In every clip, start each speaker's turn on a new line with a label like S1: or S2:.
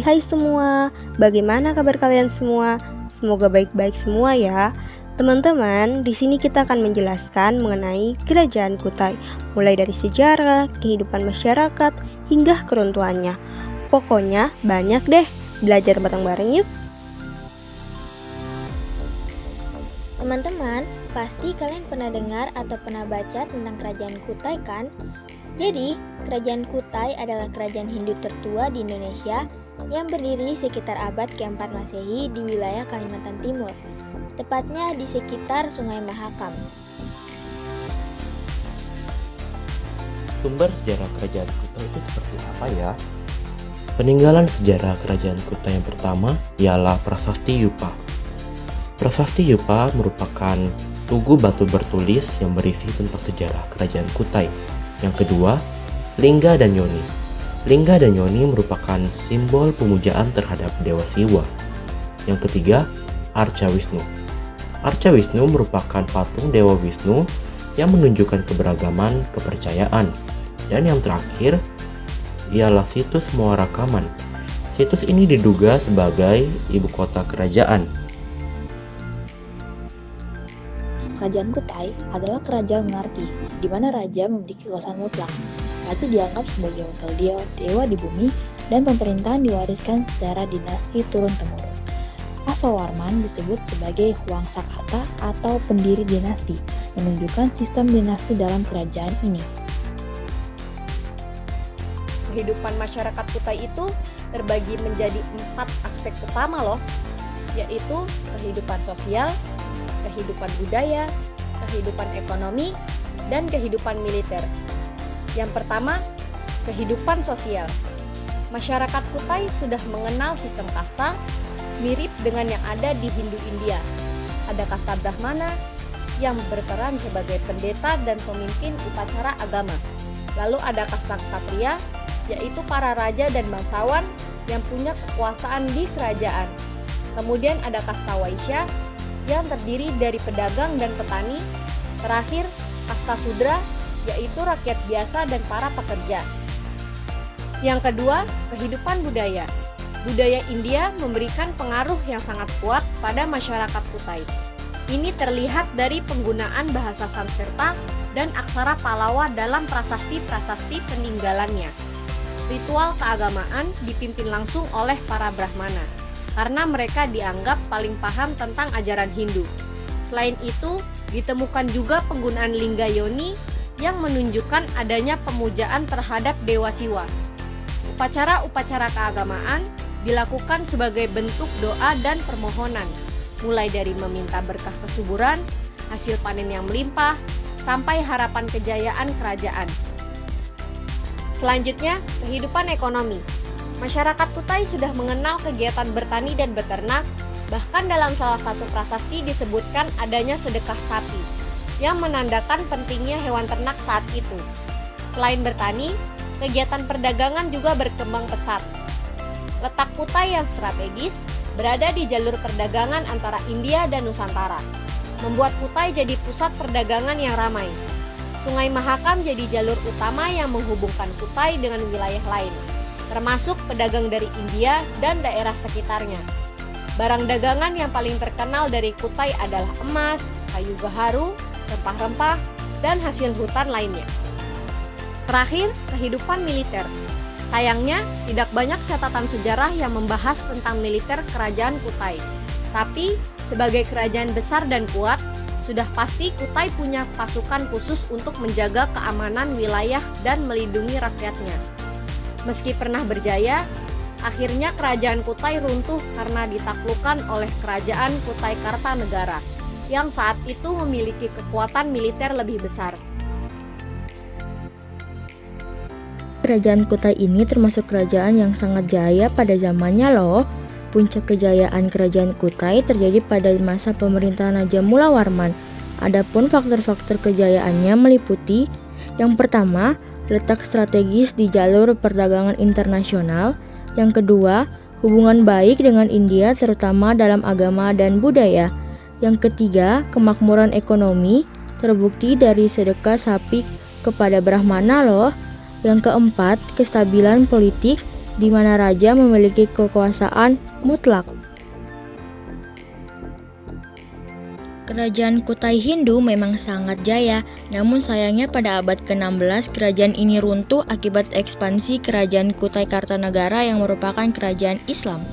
S1: Hai semua, bagaimana kabar kalian semua? Semoga baik-baik semua ya. Teman-teman, di sini kita akan menjelaskan mengenai Kerajaan Kutai, mulai dari sejarah, kehidupan masyarakat, hingga keruntuhannya. Pokoknya banyak deh, belajar bareng-bareng yuk.
S2: Teman-teman, pasti kalian pernah dengar atau pernah baca tentang Kerajaan Kutai kan? Jadi, Kerajaan Kutai adalah kerajaan Hindu tertua di Indonesia yang berdiri sekitar abad ke-4 Masehi di wilayah Kalimantan Timur, tepatnya di sekitar Sungai Mahakam.
S3: Sumber sejarah Kerajaan Kutai itu seperti apa ya? Peninggalan sejarah Kerajaan Kutai yang pertama ialah Prasasti Yupa. Prasasti Yupa merupakan tugu batu bertulis yang berisi tentang sejarah Kerajaan Kutai. Yang kedua, Lingga dan Yoni. Lingga dan Yoni merupakan simbol pemujaan terhadap Dewa Siwa. Yang ketiga, Arca Wisnu. Arca Wisnu merupakan patung Dewa Wisnu yang menunjukkan keberagaman kepercayaan. Dan yang terakhir, ialah situs Muara Kaman. Situs ini diduga sebagai ibu kota kerajaan.
S4: Kerajaan Kutai adalah kerajaan monarki, di mana raja memiliki kekuasaan mutlak. Raja dianggap sebagai wakil dewa di bumi, dan pemerintahan diwariskan secara dinasti turun-temurun. Asowarman disebut sebagai Wangsakarta atau pendiri dinasti, menunjukkan sistem dinasti dalam kerajaan ini.
S5: Kehidupan masyarakat Kutai itu terbagi menjadi 4 aspek utama loh, yaitu kehidupan sosial, kehidupan budaya, kehidupan ekonomi, dan kehidupan militer. Yang pertama, kehidupan sosial. Masyarakat Kutai sudah mengenal sistem kasta, mirip dengan yang ada di Hindu India. Ada kasta Brahmana yang berperan sebagai pendeta dan pemimpin upacara agama. Lalu ada kasta ksatria, yaitu para raja dan bangsawan yang punya kekuasaan di kerajaan. Kemudian ada kasta Waisya yang terdiri dari pedagang dan petani. Terakhir, kasta Sudra, yaitu rakyat biasa dan para pekerja. Yang kedua, kehidupan budaya. Budaya India memberikan pengaruh yang sangat kuat pada masyarakat Kutai. Ini terlihat dari penggunaan bahasa Sanskerta dan aksara Pallawa dalam prasasti-prasasti peninggalannya. Ritual keagamaan dipimpin langsung oleh para Brahmana, karena mereka dianggap paling paham tentang ajaran Hindu. Selain itu, ditemukan juga penggunaan Lingga Yoni yang menunjukkan adanya pemujaan terhadap Dewa Siwa. Upacara-upacara keagamaan dilakukan sebagai bentuk doa dan permohonan, mulai dari meminta berkah kesuburan, hasil panen yang melimpah, sampai harapan kejayaan kerajaan. Selanjutnya, kehidupan ekonomi. Masyarakat Kutai sudah mengenal kegiatan bertani dan beternak, bahkan dalam salah satu prasasti disebutkan adanya sedekah sapi, yang menandakan pentingnya hewan ternak saat itu. Selain bertani, kegiatan perdagangan juga berkembang pesat. Letak Kutai yang strategis berada di jalur perdagangan antara India dan Nusantara, membuat Kutai jadi pusat perdagangan yang ramai. Sungai Mahakam jadi jalur utama yang menghubungkan Kutai dengan wilayah lain, termasuk pedagang dari India dan daerah sekitarnya. Barang dagangan yang paling terkenal dari Kutai adalah emas, kayu gaharu, rempah-rempah, dan hasil hutan lainnya. Terakhir, kehidupan militer. Sayangnya, tidak banyak catatan sejarah yang membahas tentang militer kerajaan Kutai. Tapi, sebagai kerajaan besar dan kuat, sudah pasti Kutai punya pasukan khusus untuk menjaga keamanan wilayah dan melindungi rakyatnya. Meski pernah berjaya, akhirnya kerajaan Kutai runtuh karena ditaklukkan oleh kerajaan Kutai Kartanegara yang saat itu memiliki kekuatan militer lebih besar.
S4: Kerajaan Kutai ini termasuk kerajaan yang sangat jaya pada zamannya loh. Puncak kejayaan kerajaan Kutai terjadi pada masa pemerintahan Raja Mulawarman. Adapun faktor-faktor kejayaannya meliputi: yang pertama, letak strategis di jalur perdagangan internasional. Yang kedua, hubungan baik dengan India terutama dalam agama dan budaya. Yang ketiga, kemakmuran ekonomi terbukti dari sedekah sapi kepada Brahmana loh. Yang keempat, kestabilan politik di mana raja memiliki kekuasaan mutlak. Kerajaan Kutai Hindu memang sangat jaya, namun sayangnya pada abad ke-16 kerajaan ini runtuh akibat ekspansi kerajaan Kutai Kartanagara yang merupakan kerajaan Islam.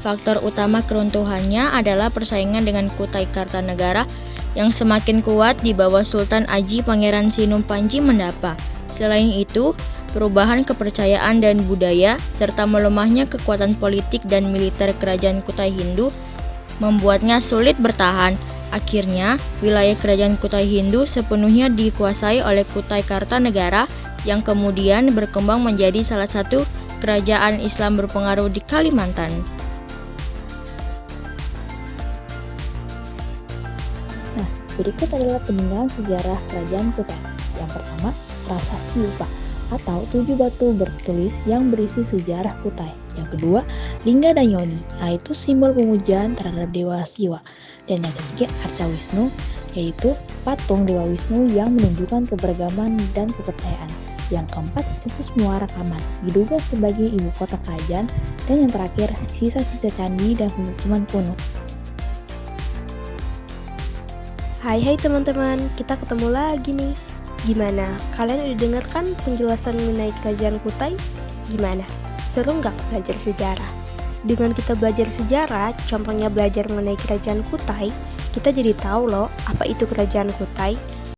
S4: Faktor utama keruntuhannya adalah persaingan dengan Kutai Kartanagara yang semakin kuat di bawah Sultan Aji Pangeran Sinum Panji Mandapa. Selain itu, perubahan kepercayaan dan budaya serta melemahnya kekuatan politik dan militer kerajaan Kutai Hindu membuatnya sulit bertahan. Akhirnya, wilayah kerajaan Kutai Hindu sepenuhnya dikuasai oleh Kutai Kartanagara yang kemudian berkembang menjadi salah satu kerajaan Islam berpengaruh di Kalimantan.
S6: Nah, berikut adalah peninggalan sejarah kerajaan Kutai. Yang pertama, Prasasti Yupa atau 7 batu bertulis yang berisi sejarah Kutai. Yang kedua, Lingga Danyoni, yaitu simbol pemujaan terhadap Dewa Siwa. Dan yang ketiga, Arca Wisnu, yaitu patung Dewa Wisnu yang menunjukkan keberagaman dan kepercayaan. Yang keempat, situs Muara Kaman, diduga sebagai ibu kota kerajaan. Dan yang terakhir, sisa-sisa candi dan pemukiman kuno.
S1: Hai teman-teman, kita ketemu lagi nih. Gimana? Kalian udah denger kan penjelasan mengenai kerajaan Kutai? Gimana? Seru nggak belajar sejarah? Dengan kita belajar sejarah, contohnya belajar mengenai kerajaan Kutai, kita jadi tahu loh apa itu kerajaan Kutai.